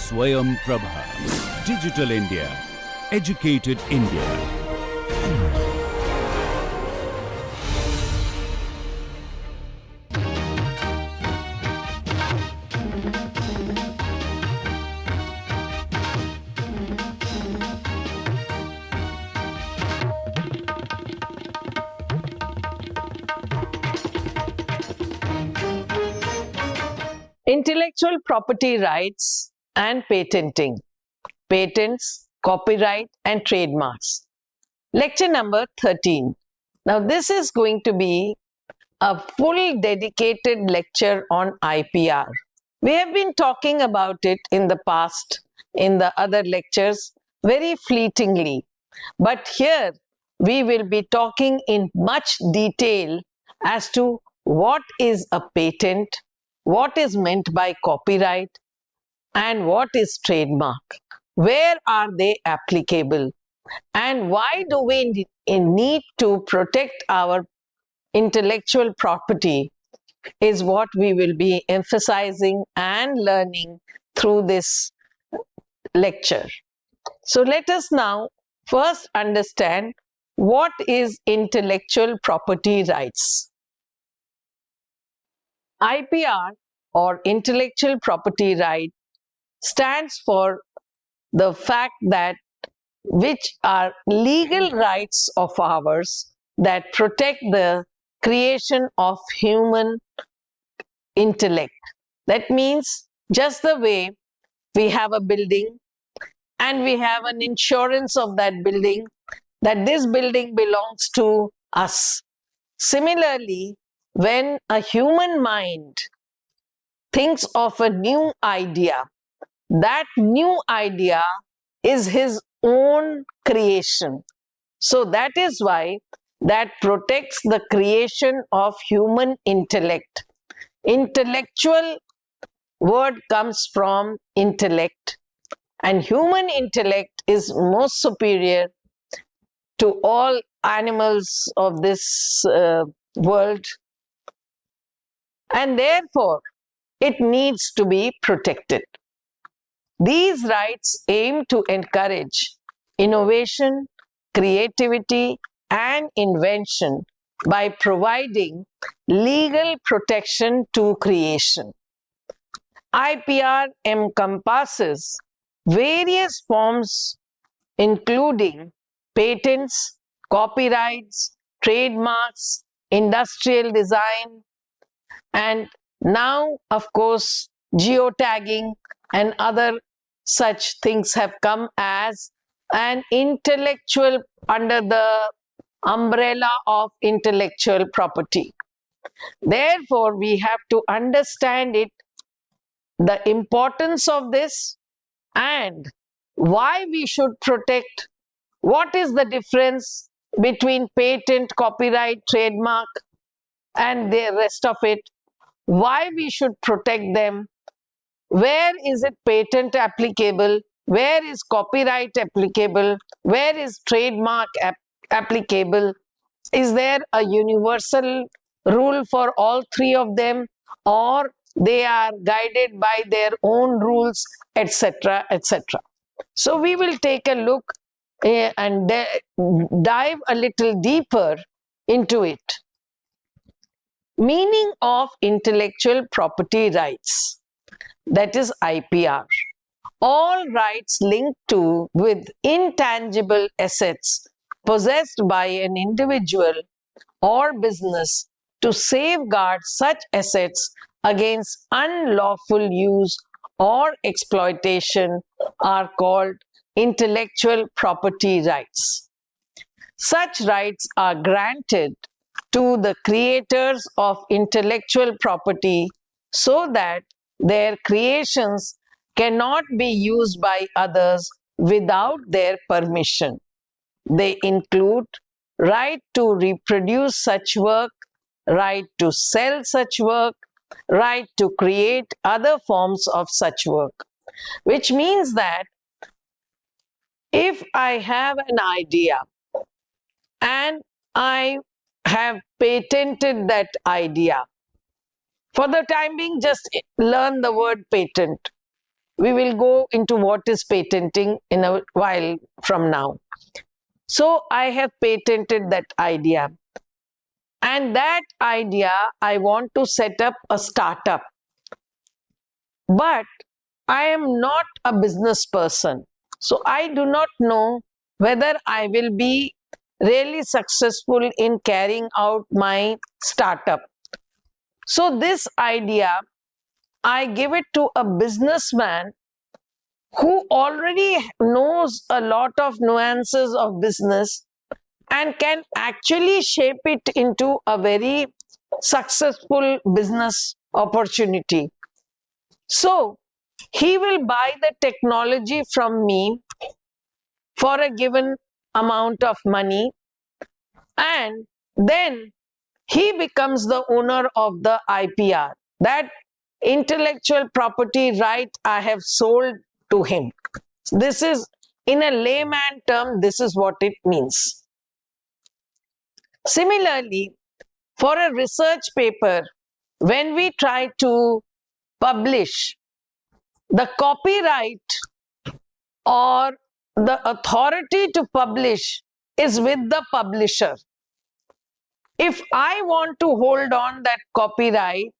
Swayam Prabha. Digital India. Educated India. Intellectual property rights and patenting, patents, copyright and trademarks. Lecture number 13. Now this is going to be a full dedicated lecture on IPR. We have been talking about it in the past in the other lectures very fleetingly, but here we will be talking in much detail as to what is a patent, what is meant by copyright, and what is trademark, where are they applicable, and why do we need to protect our intellectual property is what we will be emphasizing and learning through this lecture. So let us now first understand what is intellectual property rights. IPR or intellectual property right stands for the fact that which are legal rights of ours that protect the creation of human intellect. That means just the way we have a building and we have an insurance of that building, that this building belongs to us. Similarly, when a human mind thinks of a new idea, that new idea is his own creation. So that is why that protects the creation of human intellect. Intellectual word comes from intellect, and human intellect is most superior to all animals of this world, and therefore it needs to be protected. These rights aim to encourage innovation, creativity, and invention by providing legal protection to creation. IPR encompasses various forms including patents, copyrights, trademarks, industrial design, and now, of course, geotagging and other such things have come as an intellectual under the umbrella of intellectual property. Therefore, we have to understand it, the importance of this, and why we should protect. What is the difference between patent, copyright, trademark, and the rest of it? Why we should protect them? Where is it patent applicable? Where is copyright applicable? Where is trademark applicable? Is there a universal rule for all three of them, or they are guided by their own rules, etc., etc.? So we will take a look and dive a little deeper into it. Meaning of intellectual property rights, that is IPR. All rights linked to with intangible assets possessed by an individual or business to safeguard such assets against unlawful use or exploitation are called intellectual property rights. Such rights are granted to the creators of intellectual property so that their creations cannot be used by others without their permission. They include right to reproduce such work, right to sell such work, right to create other forms of such work. Which means that if I have an idea and I have patented that idea, for the time being just learn the word patent. we will go into what is patenting in a while from now. So I have patented that idea. And that idea, I want to set up a startup. But I am not a business person. So I do not know whether I will be really successful in carrying out my startup. So this idea, I give it to a businessman who already knows a lot of nuances of business and can actually shape it into a very successful business opportunity. So he will buy the technology from me for a given amount of money, and then he becomes the owner of the IPR. That intellectual property right I have sold to him. This is, in a layman term, this is what it means. Similarly, for a research paper, when we try to publish, the copyright or the authority to publish is with the publisher. If I want to hold on that copyright,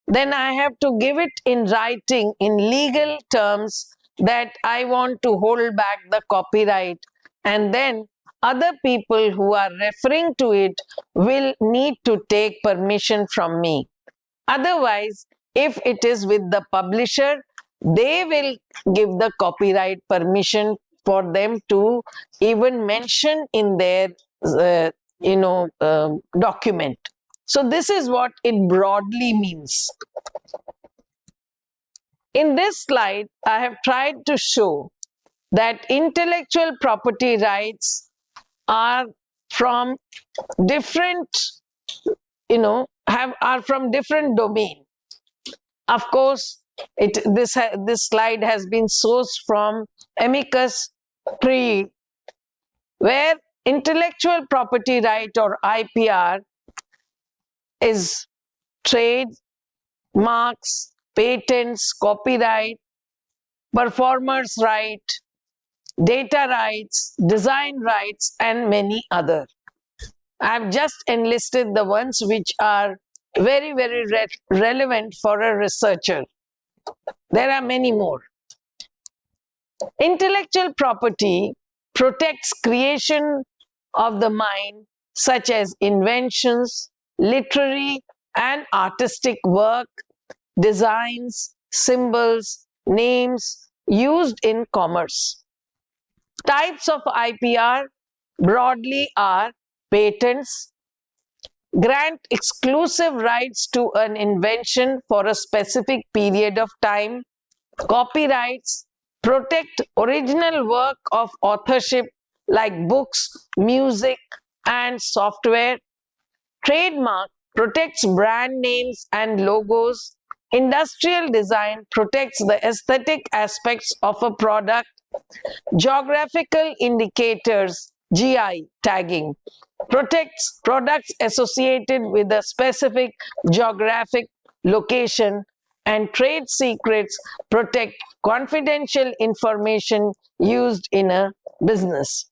then I have to give it in writing, in legal terms, that I want to hold back the copyright, and then other people who are referring to it will need to take permission from me. Otherwise, if it is with the publisher, they will give the copyright permission for them to even mention in their document. So this is what it broadly means. In this slide, I have tried to show that intellectual property rights are from different, are from different domains. Of course, this slide has been sourced from Amicus Curiae, where intellectual property right or IPR is trade, marks, patents, copyright, performers' right, data rights, design rights, and many other. I have just enlisted the ones which are very, very relevant for a researcher. There are many more. Intellectual property protects creation of the mind, such as inventions, literary and artistic work, designs, symbols, names used in commerce. Types of IPR broadly are patents, grant exclusive rights to an invention for a specific period of time. Copyrights protect original work of authorship like books, music, and software. Trademark protects brand names and logos. Industrial design protects the aesthetic aspects of a product. Geographical indicators, GI tagging, protects products associated with a specific geographic location, and trade secrets protect confidential information used in a business.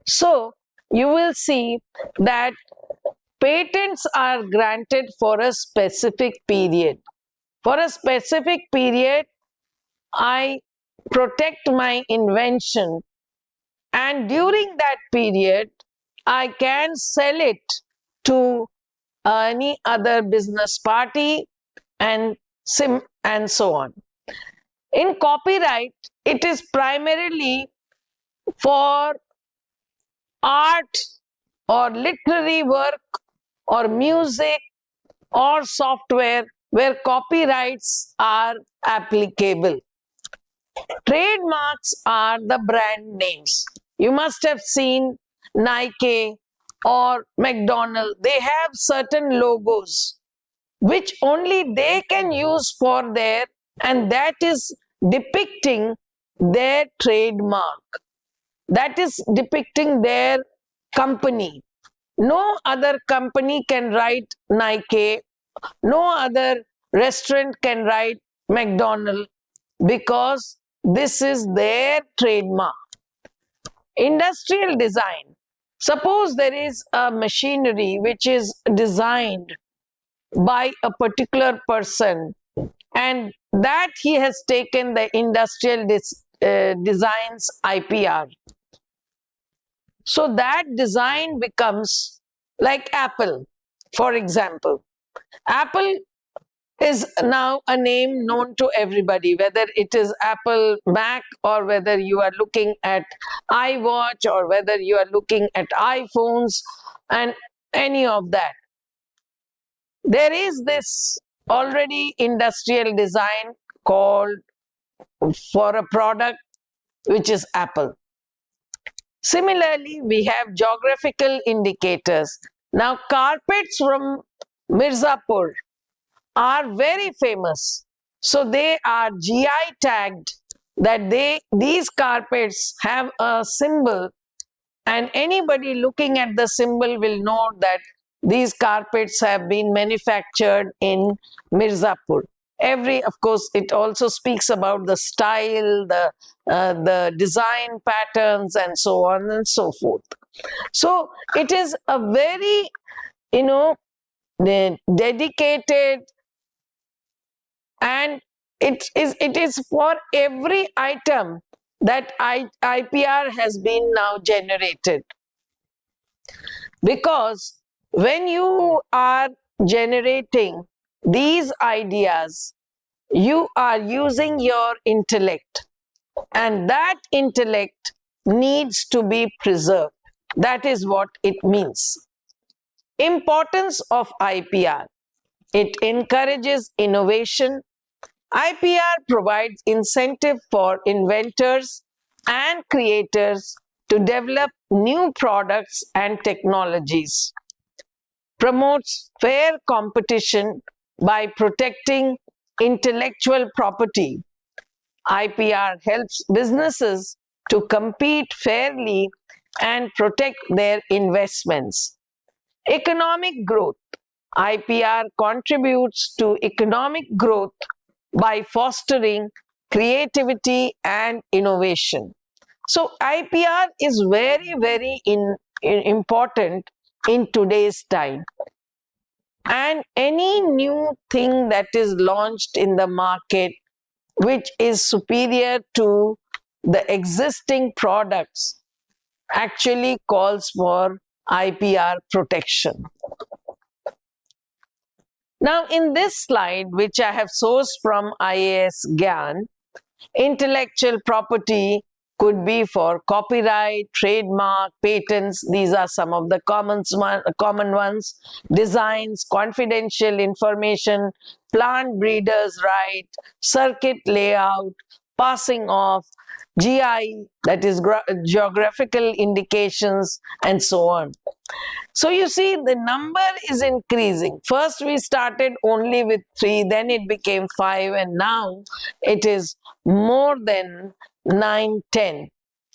So you will see that patents are granted for a specific period. For a specific period, I protect my invention, and during that period, I can sell it to any other business party and so on. In copyright, it is primarily for art or literary work or music or software where copyrights are applicable. Trademarks are the brand names. You must have seen Nike or McDonald's. They have certain logos which only they can use for their, and that is depicting their trademark. That is depicting their company. No other company can write Nike. No other restaurant can write McDonald's. because this is their trademark. Industrial design. Suppose there is a machinery which is designed by a particular person, and that he has taken the industrial designs IPR. So that design becomes like Apple, for example. Apple is now a name known to everybody, whether it is Apple Mac or whether you are looking at iWatch or whether you are looking at iPhones and any of that. There is this already industrial design called for a product which is Apple. Similarly, we have geographical indicators. Now, carpets from Mirzapur are very famous. So they are GI tagged that these carpets have a symbol, and anybody looking at the symbol will know that these carpets have been manufactured in Mirzapur. Of course, it also speaks about the style, the design patterns, and so on and so forth. So it is a very, dedicated, and it is for every item that IPR has been now generated. Because when you are generating these ideas, you are using your intellect, and that intellect needs to be preserved. That is what it means. Importance of IPR. It encourages innovation. IPR provides incentive for inventors and creators to develop new products and technologies. Promotes fair competition by protecting intellectual property. IPR helps businesses to compete fairly and protect their investments. Economic growth. IPR contributes to economic growth by fostering creativity and innovation. So IPR is very, very important in today's time. And any new thing that is launched in the market which is superior to the existing products actually calls for IPR protection. Now, in this slide, which I have sourced from IAS Gyan, intellectual property could be for copyright, trademark, patents. These are some of the common ones. Designs, confidential information, plant breeders' right, circuit layout, passing off, GI, that is geographical indications, and so on. So you see, the number is increasing. First we started only with 3, then it became 5, and now it is more than 9, 10.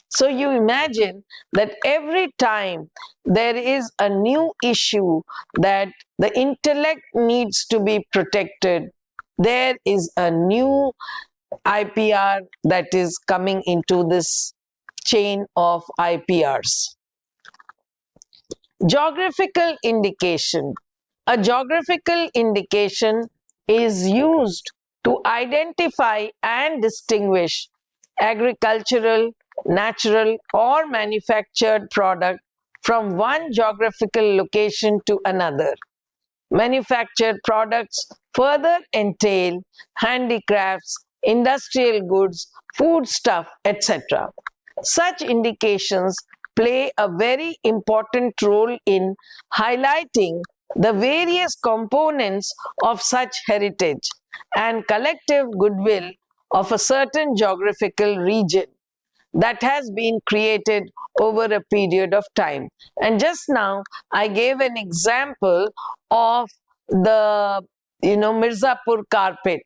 So you imagine that every time there is a new issue that the intellect needs to be protected, there is a new IPR that is coming into this chain of IPRs. Geographical indication. A geographical indication is used to identify and distinguish agricultural, natural, or manufactured product from one geographical location to another. Manufactured products further entail handicrafts, industrial goods, foodstuff, etc. Such indications play a very important role in highlighting the various components of such heritage and collective goodwill of a certain geographical region that has been created over a period of time. And just now I gave an example of the Mirzapur carpet.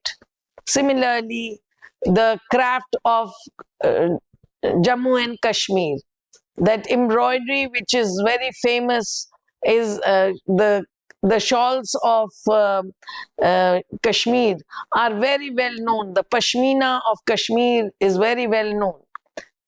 Similarly, the craft of Jammu and Kashmir, that embroidery which is very famous is the the shawls of Kashmir are very well known. The Pashmina of Kashmir is very well known.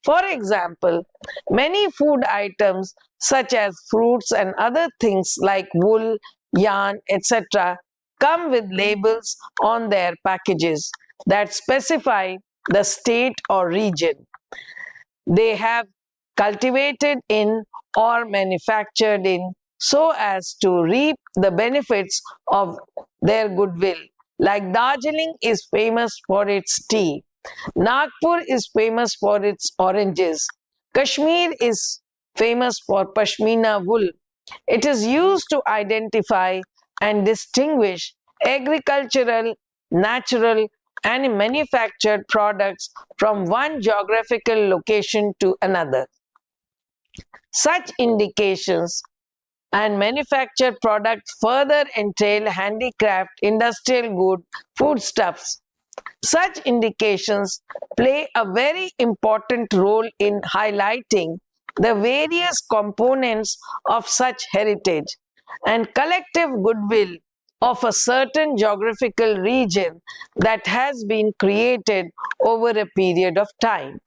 For example, many food items such as fruits and other things like wool, yarn, etc. come with labels on their packages that specify the state or region they have cultivated in or manufactured in so as to reap the benefits of their goodwill. Like Darjeeling is famous for its tea, Nagpur is famous for its oranges, Kashmir is famous for Pashmina wool. It is used to identify and distinguish agricultural, natural, and manufactured products from one geographical location to another. Such indications and manufactured products further entail handicraft, industrial good, foodstuffs. Such indications play a very important role in highlighting the various components of such heritage and collective goodwill of a certain geographical region that has been created over a period of time.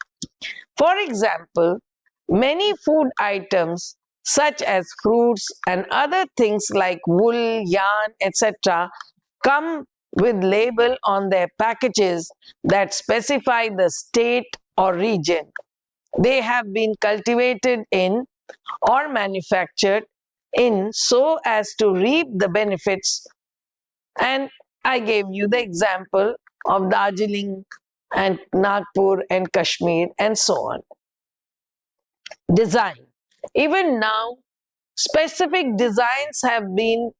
For example, many food items such as fruits and other things like wool, yarn, etc. come with label on their packages that specify the state or region they have been cultivated in or manufactured in so as to reap the benefits. And I gave you the example of Darjeeling and Nagpur and Kashmir and so on. Design. Even now, specific designs have been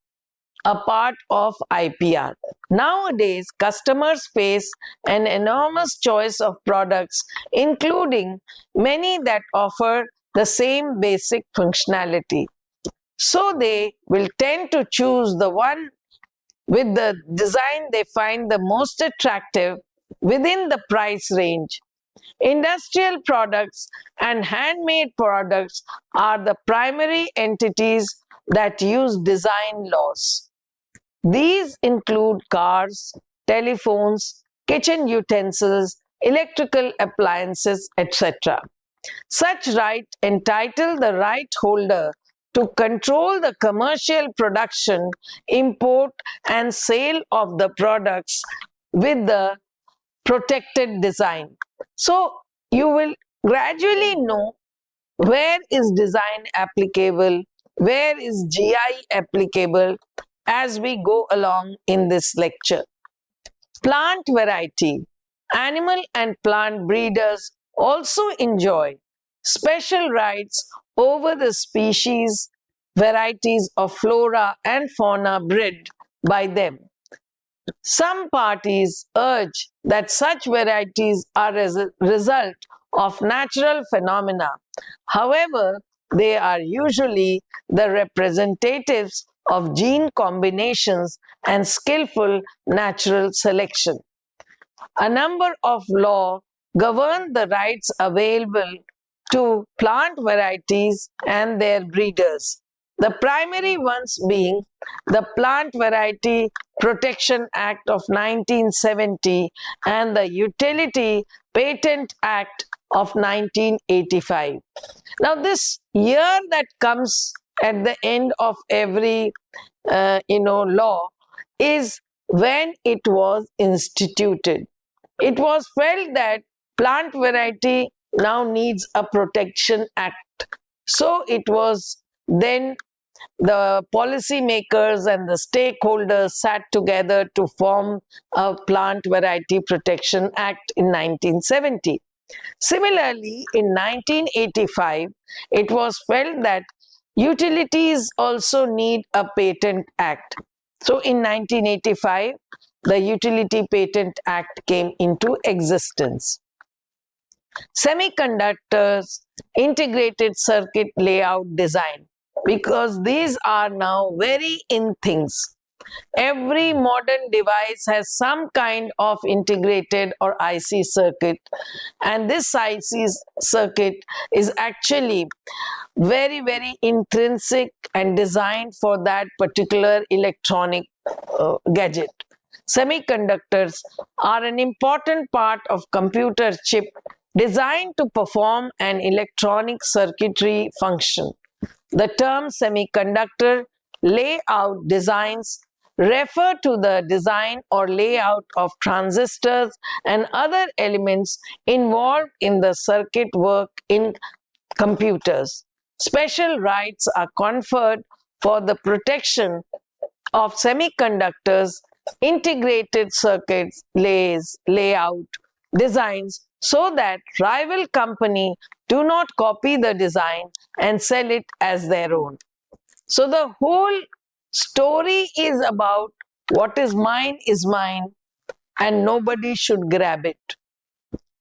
a part of IPR. Nowadays, customers face an enormous choice of products, including many that offer the same basic functionality. So they will tend to choose the one with the design they find the most attractive within the price range. Industrial products and handmade products are the primary entities that use design laws. These include cars, telephones, kitchen utensils, electrical appliances, etc. Such right entitle the right holder to control the commercial production, import, and sale of the products with the protected design. So you will gradually know where is design applicable, where is GI applicable as we go along in this lecture. Plant variety. Animal and plant breeders also enjoy special rights over the species, varieties of flora and fauna bred by them. Some parties urge that such varieties are a result of natural phenomena. However, they are usually the representatives of gene combinations and skillful natural selection. A number of laws govern the rights available to plant varieties and their breeders. The primary ones being the Plant Variety Protection Act of 1970 and the Utility Patent Act of 1985. Now, this year that comes at the end of every law is when it was instituted. It was felt that plant variety now needs a protection act. So it was then the policy makers and the stakeholders sat together to form a Plant Variety Protection Act in 1970. Similarly, in 1985, it was felt that utilities also need a patent act. So in 1985, the Utility Patent Act came into existence. Semiconductors, integrated circuit layout design, because these are now very in things. Every modern device has some kind of integrated or IC circuit, and this IC circuit is actually very, very intrinsic and designed for that particular electronic gadget. Semiconductors are an important part of computer chip designed to perform an electronic circuitry function. The term semiconductor layout designs refer to the design or layout of transistors and other elements involved in the circuit work in computers. Special rights are conferred for the protection of semiconductors, integrated circuits, layout, designs, so that rival company do not copy the design and sell it as their own. So the whole story is about what is mine and nobody should grab it.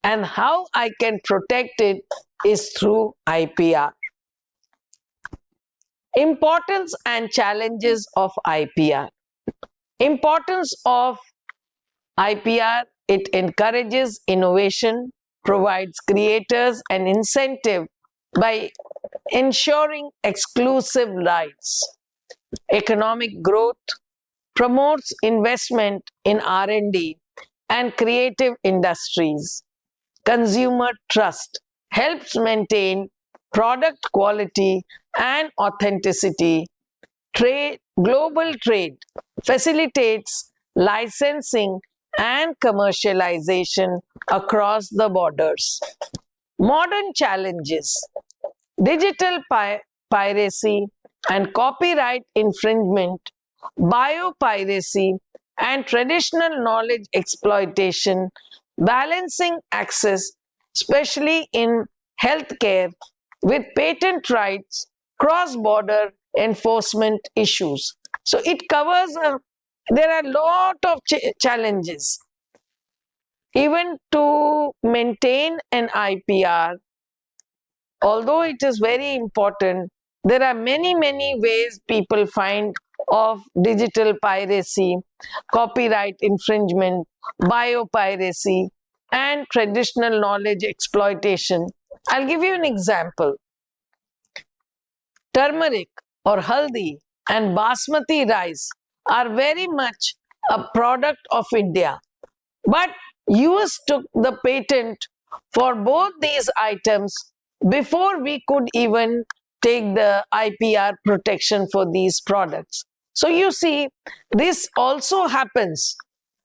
And how I can protect it is through IPR. Importance and challenges of IPR. Importance of IPR: it encourages innovation, provides creators an incentive by ensuring exclusive rights. Economic growth: promotes investment in R&D and creative industries. Consumer trust: helps maintain product quality and authenticity. Global trade: facilitates licensing and commercialization across the borders. Modern challenges: digital piracy and copyright infringement, biopiracy and traditional knowledge exploitation, balancing access, especially in healthcare, with patent rights, cross-border enforcement issues. So it covers, there are a lot of challenges. Even to maintain an IPR, although it is very important, there are many ways people find of digital piracy, copyright infringement, biopiracy, and traditional knowledge exploitation. I'll give you an example. Turmeric or haldi and basmati rice are very much a product of India. But US took the patent for both these items before we could even take the IPR protection for these products. So you see, this also happens.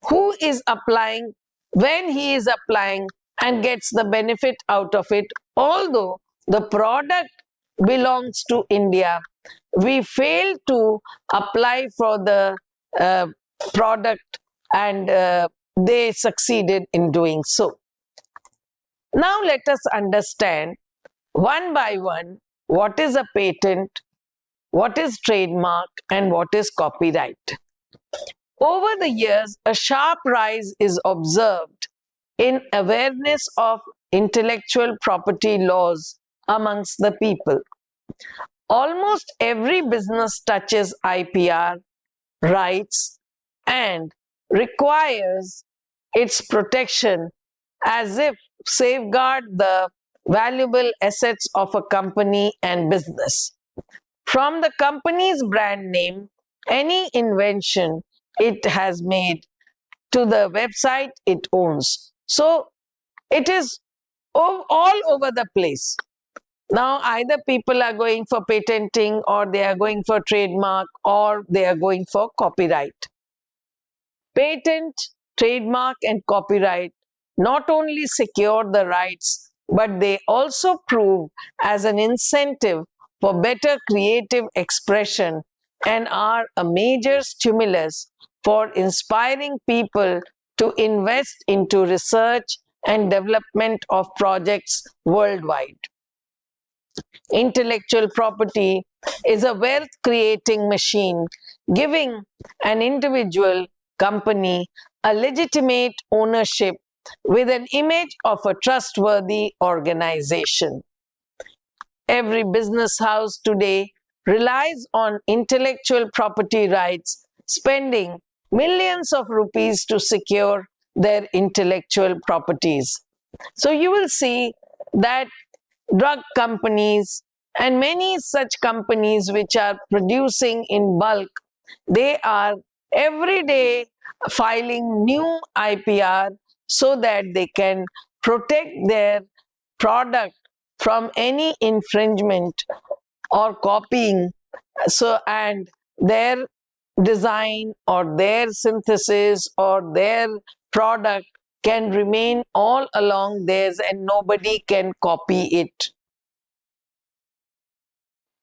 Who is applying, when he is applying, and gets the benefit out of it, although the product belongs to India, we fail to apply for the product, and they succeeded in doing so. Now let us understand one by one what is a patent, what is trademark, and what is copyright. Over the years, a sharp rise is observed in awareness of intellectual property laws amongst the people. Almost every business touches IPR rights and requires its protection as if safeguard the valuable assets of a company and business. From the company's brand name, any invention it has made, to the website it owns. So it is all over the place. Now either people are going for patenting, or they are going for trademark, or they are going for copyright. Patent, trademark, and copyright not only secure the rights, but they also prove as an incentive for better creative expression and are a major stimulus for inspiring people to invest into research and development of projects worldwide. Intellectual property is a wealth creating machine, giving an individual, company a legitimate ownership with an image of a trustworthy organization. Every business house today relies on intellectual property rights spending millions of rupees to secure their intellectual properties. So you will see that drug companies and many such companies which are producing in bulk, they are every day filing new IPR so that they can protect their product from any infringement or copying. So, and their design or their synthesis or their product can remain all along theirs and nobody can copy it.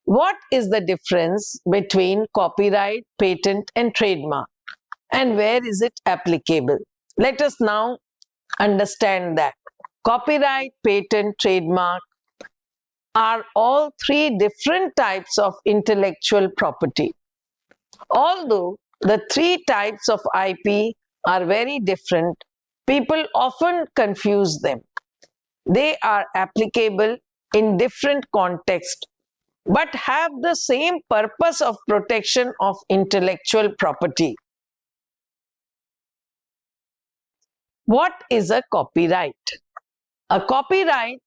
What is the difference between copyright, patent, and trademark? And where is it applicable? Let us now understand that. Copyright, patent, trademark are all three different types of intellectual property. Although the three types of IP are very different, people often confuse them. They are applicable in different contexts but have the same purpose of protection of intellectual property. What is a copyright? A copyright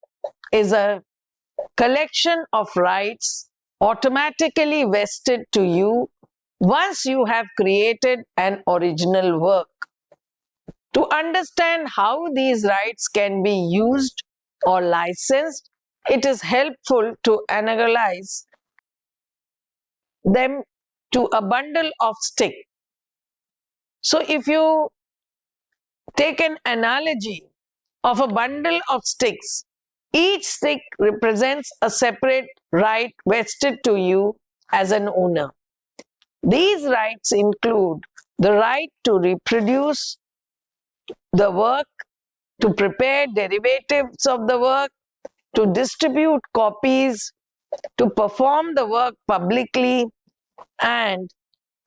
is a collection of rights automatically vested to you once you have created an original work. To understand how these rights can be used or licensed, it is helpful to analyze them to a bundle of sticks. So if you take an analogy of a bundle of sticks, each stick represents a separate right vested to you as an owner. These rights include the right to reproduce the work, to prepare derivatives of the work, to distribute copies, to perform the work publicly, and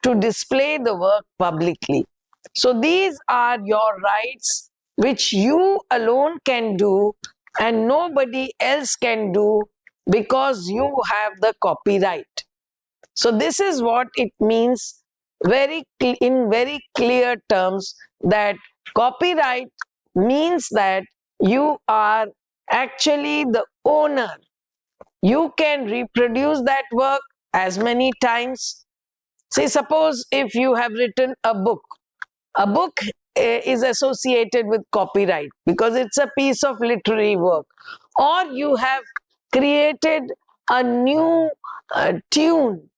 to display the work publicly. So these are your rights which you alone can do and nobody else can do because you have the copyright. So this is what it means in very clear terms, that copyright means that you are actually the owner. You can reproduce that work as many times. Say, suppose if you have written a book is associated with copyright because it's a piece of literary work, or you have created a new tune,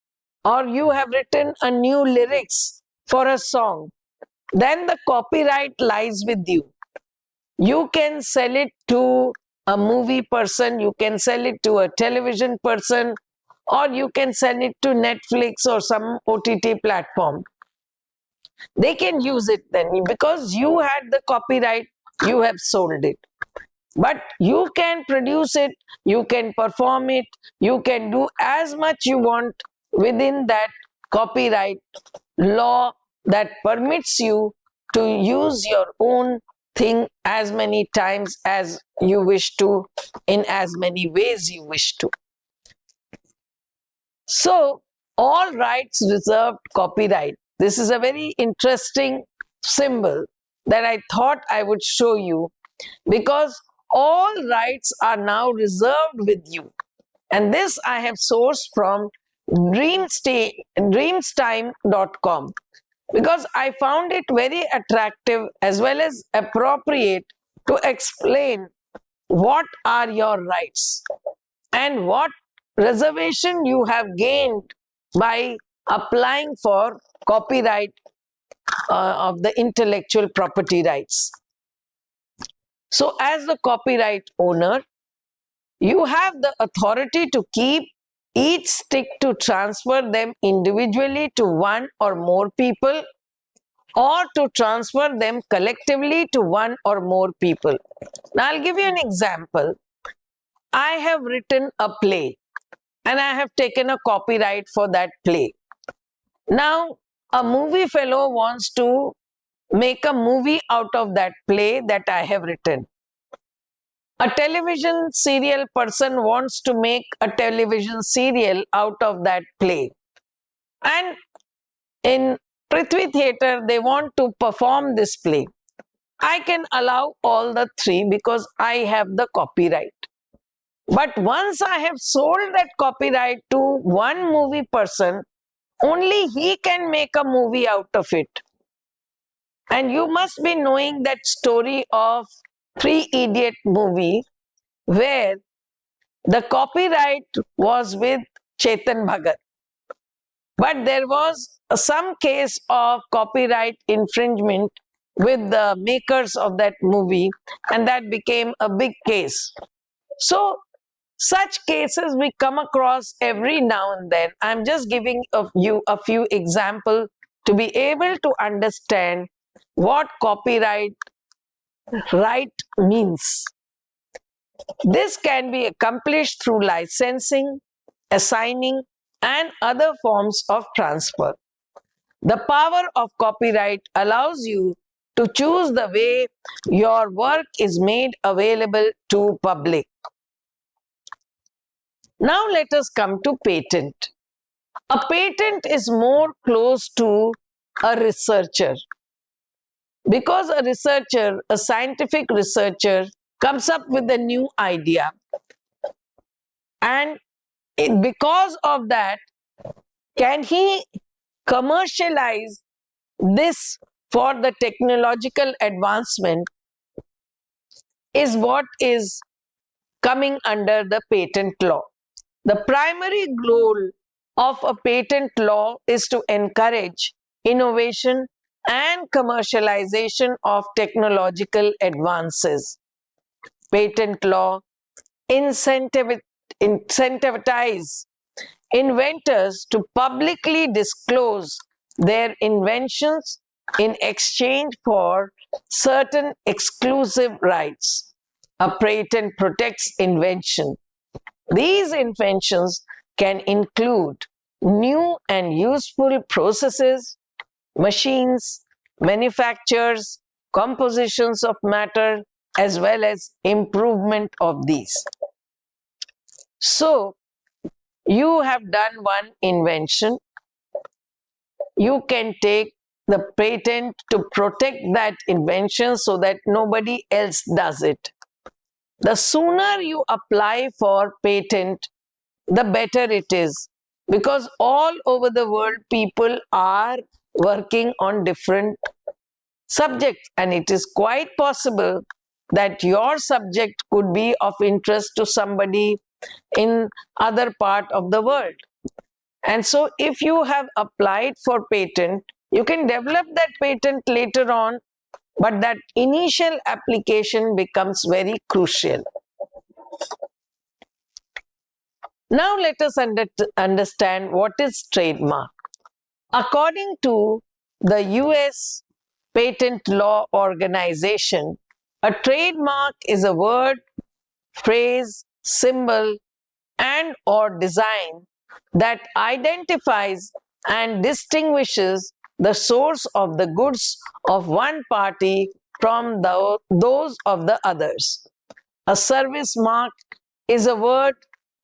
or you have written a new lyrics for a song, then the copyright lies with you. You can sell it to a movie person, you can sell it to a television person, or you can sell it to Netflix or some OTT platform. They can use it then because you had the copyright, you have sold it. But you can produce it, you can perform it, you can do as much you want within that copyright law that permits you to use your own thing as many times as you wish to, in as many ways you wish to. So, all rights reserved copyright. This is a very interesting symbol that I thought I would show you, because all rights are now reserved with you. And this I have sourced from dreamstime.com because I found it very attractive as well as appropriate to explain what are your rights and what reservation you have gained by applying for copyright of the intellectual property rights. So as the copyright owner, you have the authority to keep each stick, to transfer them individually to one or more people, or to transfer them collectively to one or more people. Now I'll give you an example. I have written a play and I have taken a copyright for that play. Now a movie fellow wants to make a movie out of that play that I have written. A television serial person wants to make a television serial out of that play. And in Prithvi Theatre, they want to perform this play. I can allow all the three because I have the copyright. But once I have sold that copyright to one movie person, only he can make a movie out of it. And you must be knowing that story of Three Idiot movie where the copyright was with Chetan Bhagat. But there was some case of copyright infringement with the makers of that movie, and that became a big case. So, such cases we come across every now and then. I'm just giving you a few examples to be able to understand what copyright right means. This can be accomplished through licensing, assigning, and other forms of transfer. The power of copyright allows you to choose the way your work is made available to public. Now let us come to patent. A patent is more close to a researcher, because a researcher, a scientific researcher, comes up with a new idea, and because of that, can he commercialize this for the technological advancement, is what is coming under the patent law. The primary goal of a patent law is to encourage innovation and commercialization of technological advances. Patent law incentivize inventors to publicly disclose their inventions in exchange for certain exclusive rights. A patent protects invention. These inventions can include new and useful processes, machines, manufactures, compositions of matter, as well as improvement of these. So, you have done one invention. You can take the patent to protect that invention so that nobody else does it. The sooner you apply for patent, the better it is, because all over the world people are working on different subjects, and it is quite possible that your subject could be of interest to somebody in other part of the world. And so if you have applied for patent, you can develop that patent later on, but that initial application becomes very crucial. Now let us understand what is trademark. According to the US Patent Law Organization, a trademark is a word, phrase, symbol, and or design that identifies and distinguishes the source of the goods of one party from those of the others. A service mark is a word,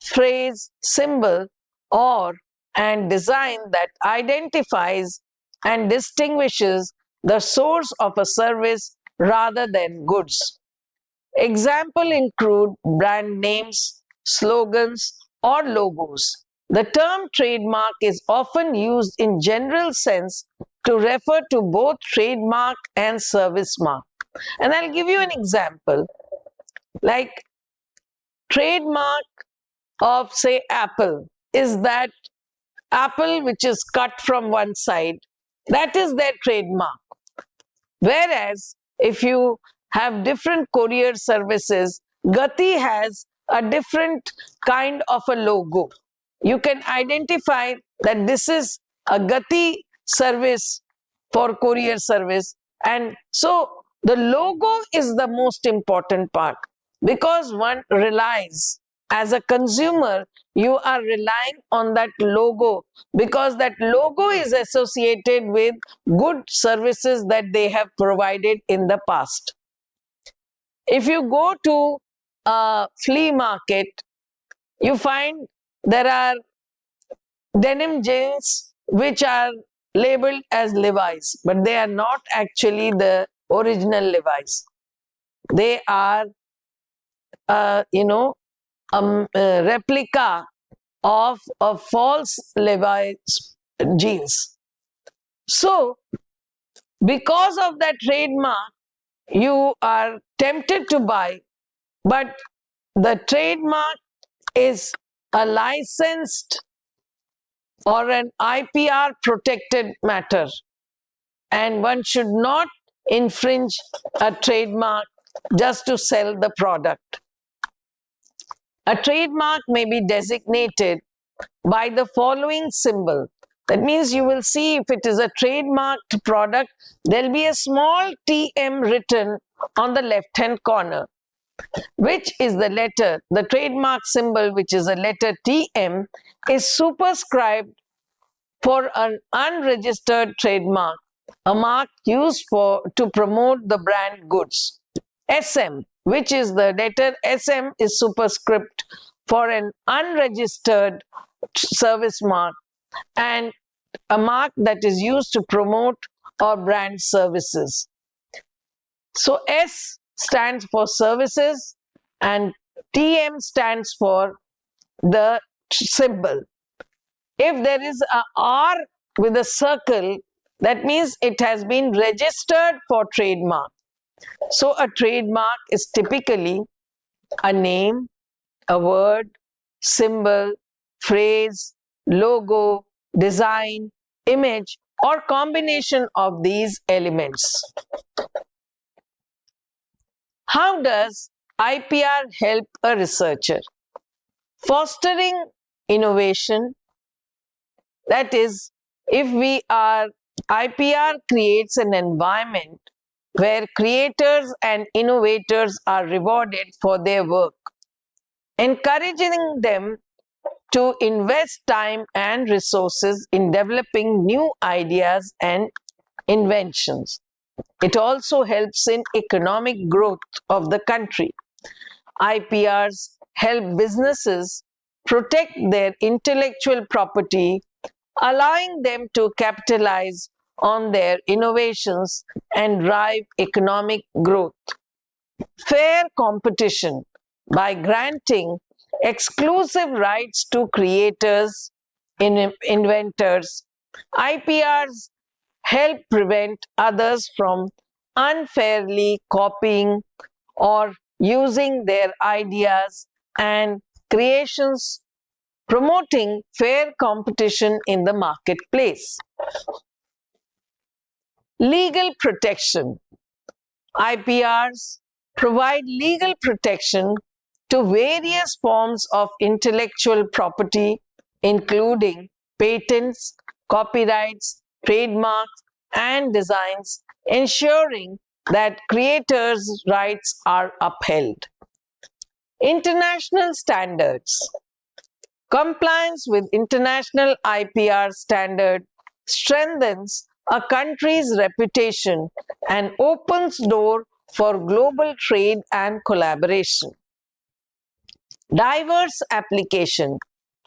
phrase, symbol, or and design that identifies and distinguishes the source of a service rather than goods. Example include brand names, slogans, or logos. The term trademark is often used in general sense to refer to both trademark and service mark. And I'll give you an example. Like trademark of, say, Apple is that apple which is cut from one side. That is their trademark. Whereas if you have different courier services, Gati has a different kind of a logo. You can identify that this is a Gati service for courier service. And so the logo is the most important part, because one relies, as a consumer, you are relying on that logo, because that logo is associated with good services that they have provided in the past. If you go to a flea market, you find there are denim jeans which are labeled as Levi's, but they are not actually the original Levi's. They are, a replica of a false Levi's jeans. So, because of that trademark, you are tempted to buy, but the trademark is a licensed or an IPR protected matter, and one should not infringe a trademark just to sell the product. A trademark may be designated by the following symbol. That means you will see if it is a trademarked product, there will be a small TM written on the left hand corner, which is the letter, the trademark symbol, which is a letter TM, is superscribed for an unregistered trademark, a mark used to promote the brand goods. SM, which is the letter SM, is superscript for an unregistered service mark and a mark that is used to promote or brand services. So S stands for services and TM stands for the symbol. If there is a R with a circle, that means it has been registered for trademark. So a trademark is typically a name, a word, symbol, phrase, logo, design, image, or combination of these elements. How does IPR help a researcher? Fostering innovation, that is, if we are, IPR creates an environment where creators and innovators are rewarded for their work, encouraging them to invest time and resources in developing new ideas and inventions. It also helps in economic growth of the country. IPRs help businesses protect their intellectual property, allowing them to capitalize on their innovations and drive economic growth. Fair competition, by granting exclusive rights to creators, inventors, IPRs help prevent others from unfairly copying or using their ideas and creations, promoting fair competition in the marketplace. Legal protection. IPRs provide legal protection to various forms of intellectual property, including patents, copyrights, trademarks, and designs, ensuring that creators' rights are upheld. International standards. Compliance with international IPR standard strengthens a country's reputation and opens door for global trade and collaboration. Diverse application.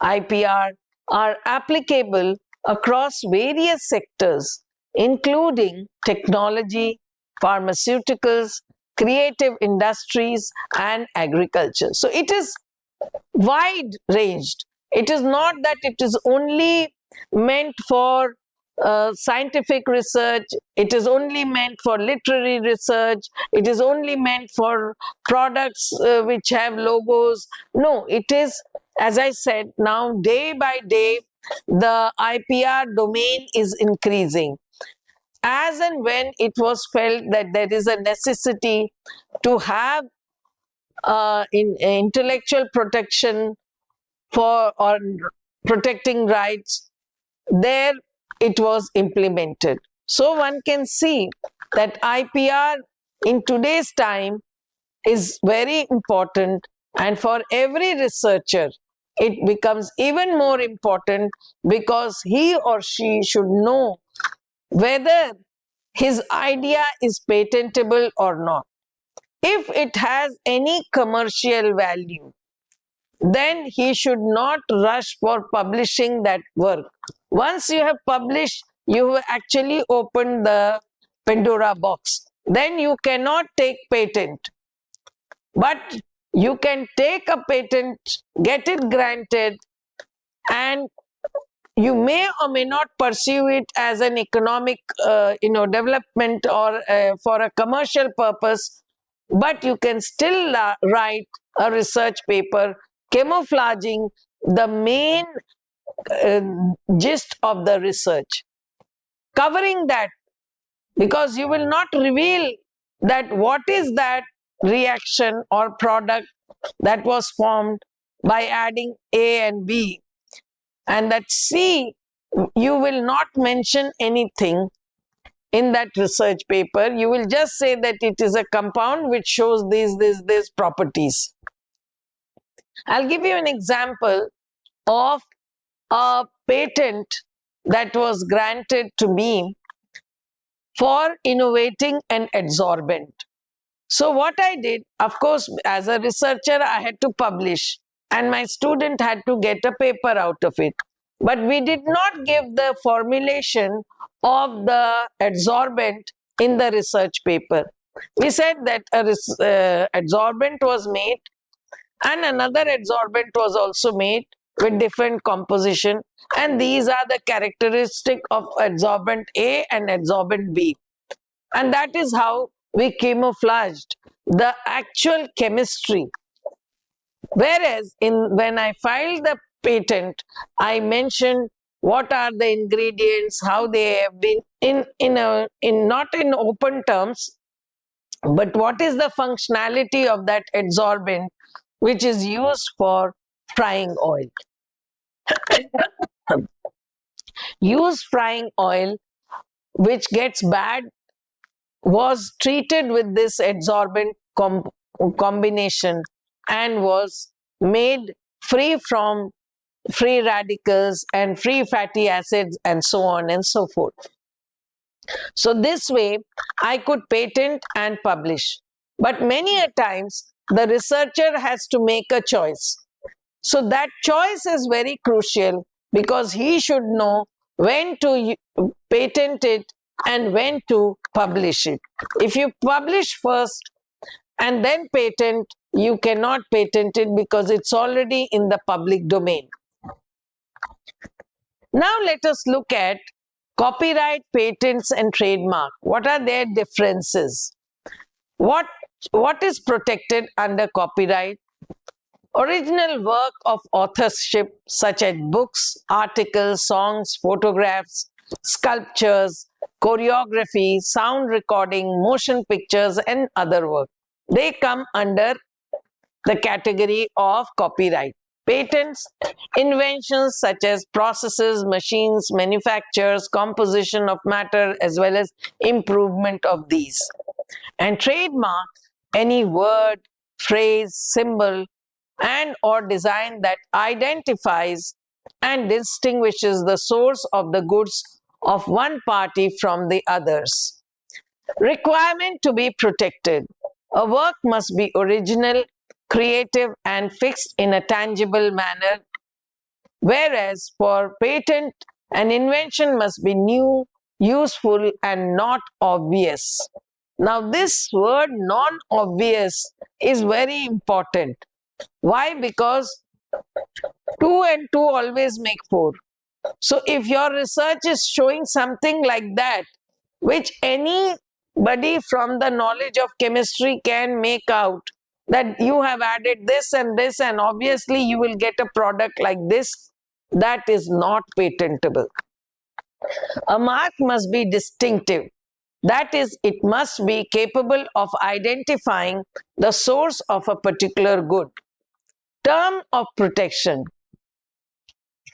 IPR are applicable across various sectors, including technology, pharmaceuticals, creative industries, and agriculture. So it is wide ranged. It is not that it is only meant for scientific research, it is only meant for literary research, it is only meant for products which have logos. No, it is, as I said, now day by day the IPR domain is increasing. As and when it was felt that there is a necessity to have intellectual protection for or protecting rights, there it was implemented. So one can see that IPR in today's time is very important, and for every researcher it becomes even more important because he or she should know whether his idea is patentable or not. If it has any commercial value, then he should not rush for publishing that work. Once you have published, you have actually opened the Pandora box. Then you cannot take patent. But you can take a patent, get it granted, and you may or may not pursue it as an economic development or for a commercial purpose, but you can still write a research paper camouflaging the main uh, gist of the research, covering that, because you will not reveal that what is that reaction or product that was formed by adding A and B, and that C, you will not mention anything in that research paper. You will just say that it is a compound which shows these properties. I'll give you an example of a patent that was granted to me for innovating an adsorbent. So what I did, of course, as a researcher, I had to publish, and my student had to get a paper out of it. But we did not give the formulation of the adsorbent in the research paper. We said that a adsorbent was made, and another adsorbent was also made with different composition, and these are the characteristic of adsorbent A and adsorbent B. And that is how we camouflaged the actual chemistry. Whereas when I filed the patent, I mentioned what are the ingredients, how they have been in not in open terms, but what is the functionality of that adsorbent which is used for frying oil. Used frying oil which gets bad was treated with this adsorbent combination and was made free from free radicals and free fatty acids and so on and so forth. So this way I could patent and publish. But many a times the researcher has to make a choice. So that choice is very crucial, because he should know when to patent it and when to publish it. If you publish first and then patent, you cannot patent it because it's already in the public domain. Now let us look at copyright, patents and trademark. What are their differences? What is protected under copyright? Original work of authorship such as books, articles, songs, photographs, sculptures, choreography, sound recording, motion pictures and other work. They come under the category of copyright. Patents, inventions such as processes, machines, manufactures, composition of matter as well as improvement of these. And trademark, any word, phrase, symbol and or design that identifies and distinguishes the source of the goods of one party from the others. Requirement to be protected. A work must be original, creative and fixed in a tangible manner, whereas for patent, an invention must be new, useful and not obvious. Now this word non-obvious is very important. Why? Because 2 and 2 always make 4. So if your research is showing something like that, which anybody from the knowledge of chemistry can make out, that you have added this and obviously you will get a product like this, that is not patentable. A mark must be distinctive. That is, it must be capable of identifying the source of a particular good. Term of protection.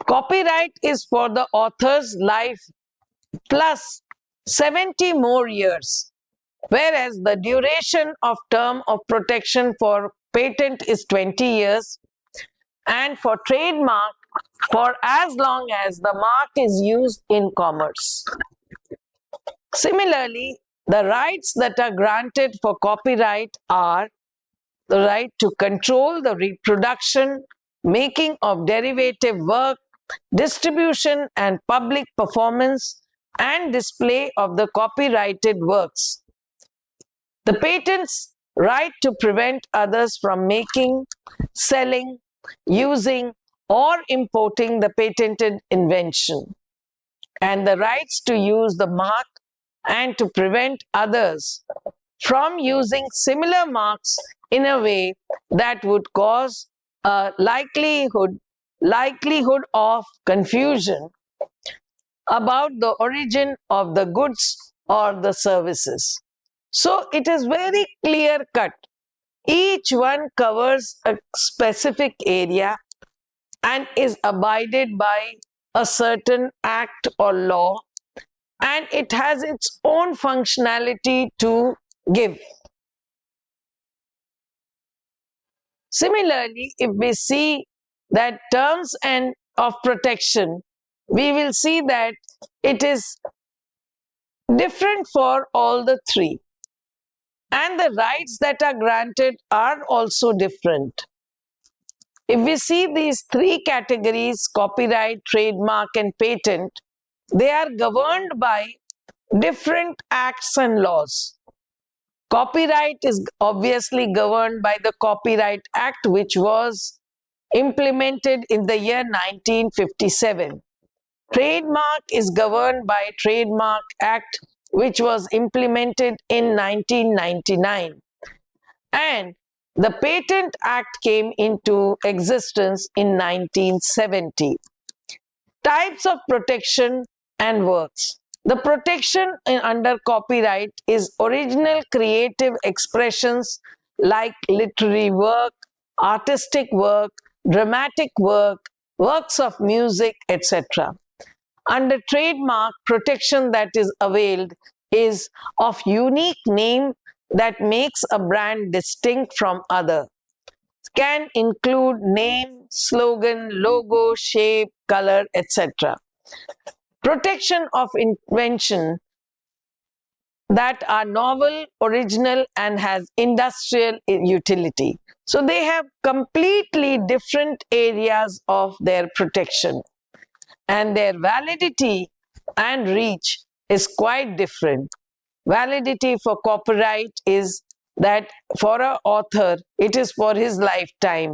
Copyright is for the author's life plus 70 more years, whereas the duration of term of protection for patent is 20 years and for trademark for as long as the mark is used in commerce. Similarly, the rights that are granted for copyright are the right to control the reproduction, making of derivative work, distribution and public performance, and display of the copyrighted works. The patent's right to prevent others from making, selling, using, or importing the patented invention, and the rights to use the mark and to prevent others from using similar marks in a way that would cause a likelihood of confusion about the origin of the goods or the services. So it is very clear cut. Each one covers a specific area and is abided by a certain act or law, and it has its own functionality to give. Similarly, if we see that terms and of protection, we will see that it is different for all the three, and the rights that are granted are also different. If we see these three categories, copyright, trademark, and patent, they are governed by different acts and laws. Copyright is obviously governed by the Copyright Act, which was implemented in the year 1957. Trademark is governed by Trademark Act, which was implemented in 1999. And the Patent Act came into existence in 1970. Types of protection and works. The protection under copyright is original creative expressions like literary work, artistic work, dramatic work, works of music, etc. Under trademark, protection that is availed is of unique name that makes a brand distinct from other. Can include name, slogan, logo, shape, color, etc. Protection of invention that are novel, original, and has industrial utility. So they have completely different areas of their protection, and their validity and reach is quite different. Validity for copyright is that for an author, it is for his lifetime,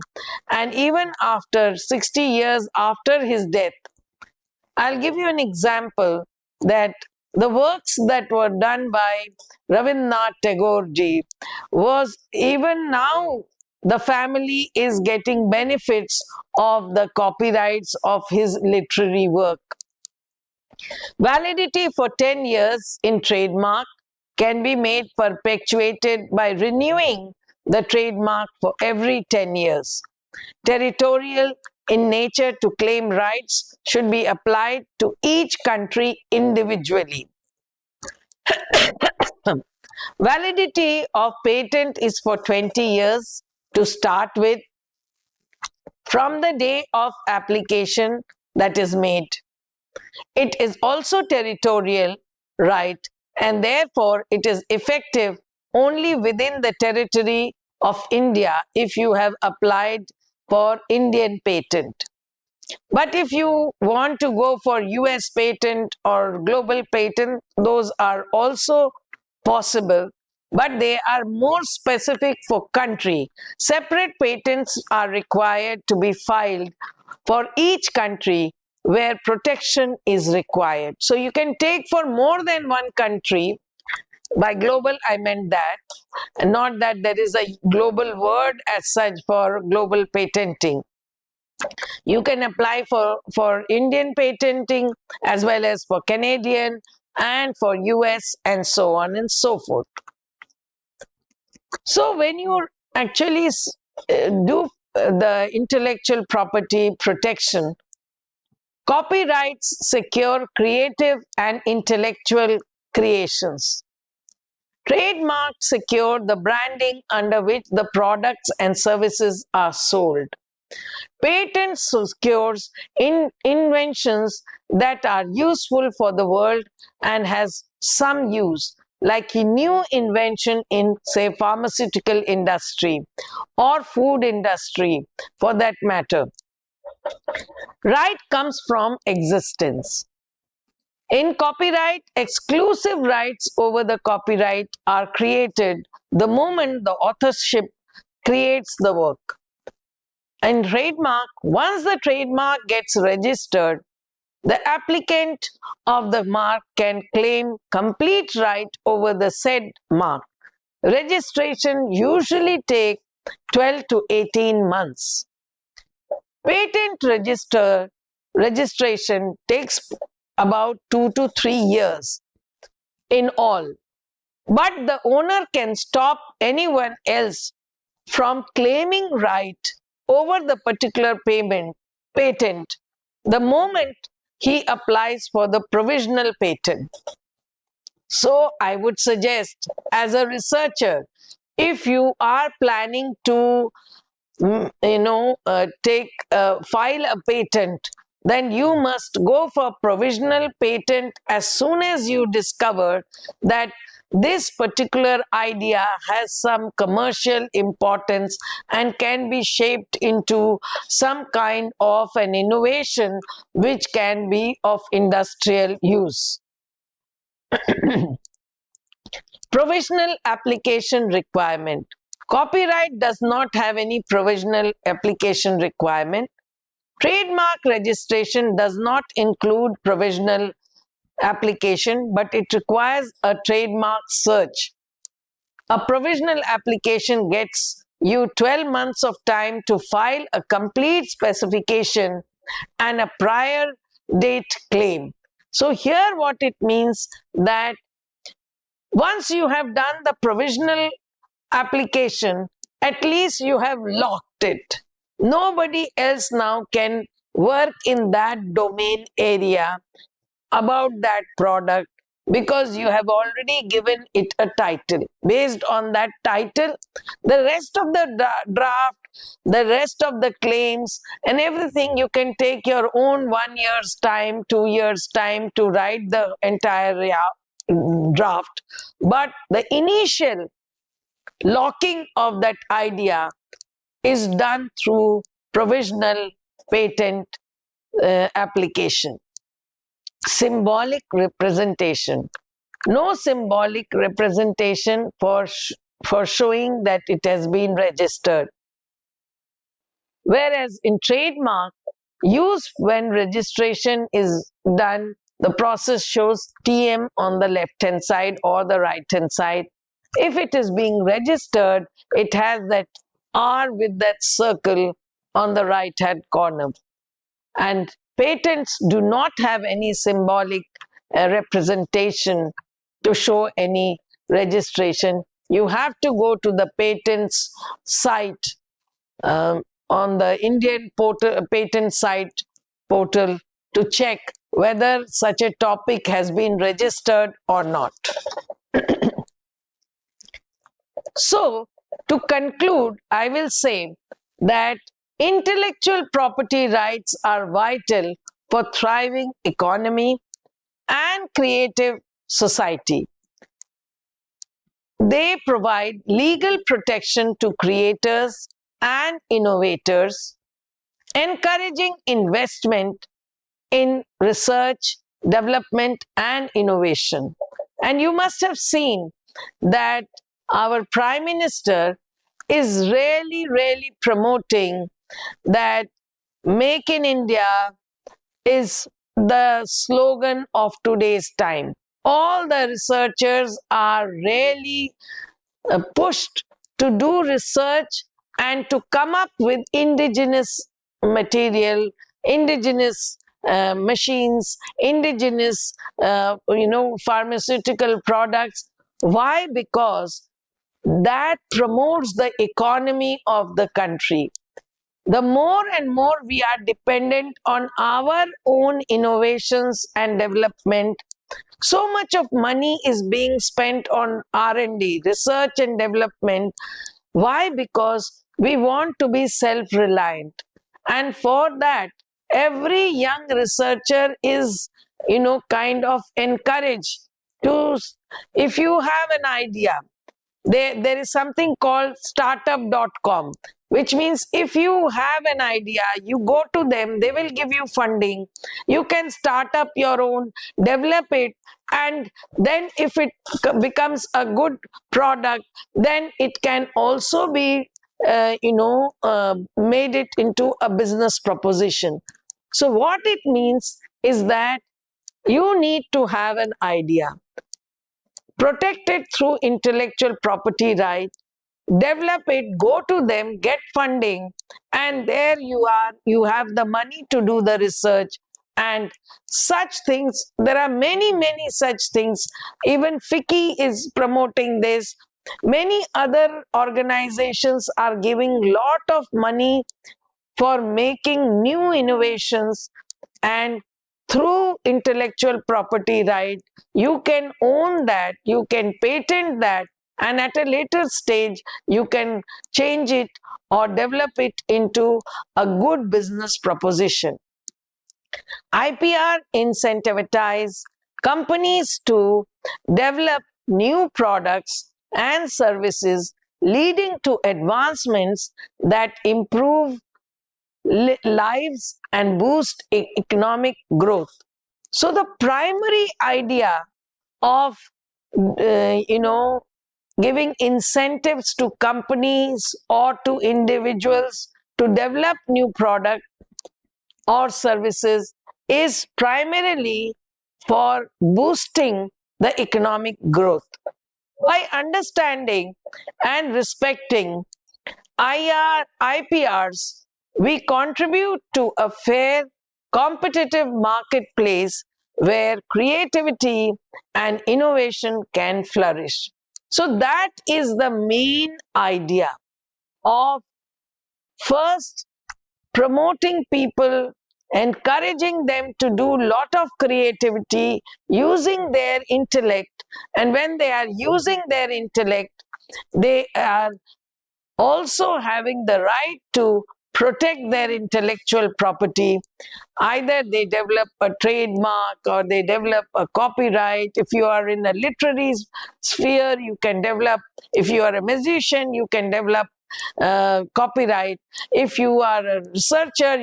and even after 60 years after his death. I'll give you an example that the works that were done by Rabindranath Tagore ji was, even now the family is getting benefits of the copyrights of his literary work. Validity for 10 years in trademark can be made perpetuated by renewing the trademark for every 10 years. Territorial in nature to claim rights should be applied to each country individually. Validity of patent is for 20 years to start with from the day of application that is made. It is also territorial right, and therefore it is effective only within the territory of India if you have applied for Indian patent. But if you want to go for US patent or global patent, those are also possible, but they are more specific for country. Separate patents are required to be filed for each country where protection is required. So you can take for more than one country. By global, I meant that, not that there is a global word as such for global patenting. You can apply for Indian patenting as well as for Canadian and for US and so on and so forth. So when you actually do the intellectual property protection, copyrights secure creative and intellectual creations. Trademarks secure the branding under which the products and services are sold. Patents secures inventions that are useful for the world and has some use, like a new invention in, say, pharmaceutical industry or food industry for that matter. Right comes from existence. In copyright, exclusive rights over the copyright are created the moment the authorship creates the work. In trademark, once the trademark gets registered, the applicant of the mark can claim complete right over the said mark. Registration usually takes 12 to 18 months. Patent registration takes about 2 to 3 years in all. But the owner can stop anyone else from claiming right over the particular patent the moment he applies for the provisional patent. So I would suggest, as a researcher, if you are planning to file a patent, then you must go for provisional patent as soon as you discover that this particular idea has some commercial importance and can be shaped into some kind of an innovation which can be of industrial use. Provisional application requirement. Copyright does not have any provisional application requirement. Trademark registration does not include provisional application, but it requires a trademark search. A provisional application gets you 12 months of time to file a complete specification and a prior date claim. So here what it means that once you have done the provisional application, at least you have locked it. Nobody else now can work in that domain area about that product because you have already given it a title. Based on that title, the rest of the draft, the rest of the claims and everything, you can take your own 1 year's time, 2 years' time to write the entire draft. But the initial locking of that idea is done through provisional patent application. Symbolic representation. No symbolic representation for showing that it has been registered. Whereas in trademark, use when registration is done, the process shows TM on the left hand side or the right hand side. If it is being registered, it has that R with that circle on the right hand corner. And patents do not have any symbolic representation to show any registration. You have to go to the patents site on the Indian patent site portal to check whether such a topic has been registered or not. So, to conclude, I will say that intellectual property rights are vital for thriving economy and creative society. They provide legal protection to creators and innovators, encouraging investment in research, development, and innovation. And you must have seen that our Prime Minister is really promoting that Make in India is the slogan of today's time. All the researchers are really pushed to do research and to come up with indigenous material, indigenous machines, indigenous pharmaceutical products. Why? Because that promotes the economy of the country. The more and more we are dependent on our own innovations and development, so much of money is being spent on R&D, research and development. Why? Because we want to be self-reliant. And for that, every young researcher is, kind of encouraged to, if you have an idea, there is something called startup.com, which means if you have an idea, you go to them, they will give you funding. You can start up your own, develop it, and then if it becomes a good product, then it can also be made it into a business proposition. So what it means is that you need to have an idea, protect it through intellectual property right, develop it, go to them, get funding, and there you are, you have the money to do the research and such things. There are many such things. Even FICCI is promoting this. Many other organizations are giving lot of money for making new innovations, and through intellectual property right, you can own that, you can patent that, and at a later stage you can change it or develop it into a good business proposition. IPR incentivizes companies to develop new products and services, leading to advancements that improve lives and boost economic growth. So the primary idea of giving incentives to companies or to individuals to develop new product or services is primarily for boosting the economic growth. By understanding and respecting IPRs, we contribute to a fair, competitive marketplace where creativity and innovation can flourish. So that is the main idea of first promoting people, encouraging them to do lot of creativity using their intellect, and when they are using their intellect, they are also having the right to protect their intellectual property. Either they develop a trademark or they develop a copyright. If you are in a literary sphere, you can develop. If you are a musician, you can develop copyright. If you are a researcher,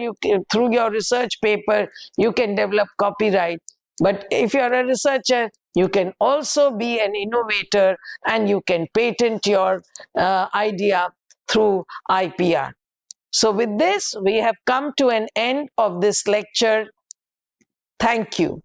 through your research paper, you can develop copyright. But if you are a researcher, you can also be an innovator and you can patent your idea through IPR. So with this, we have come to an end of this lecture. Thank you.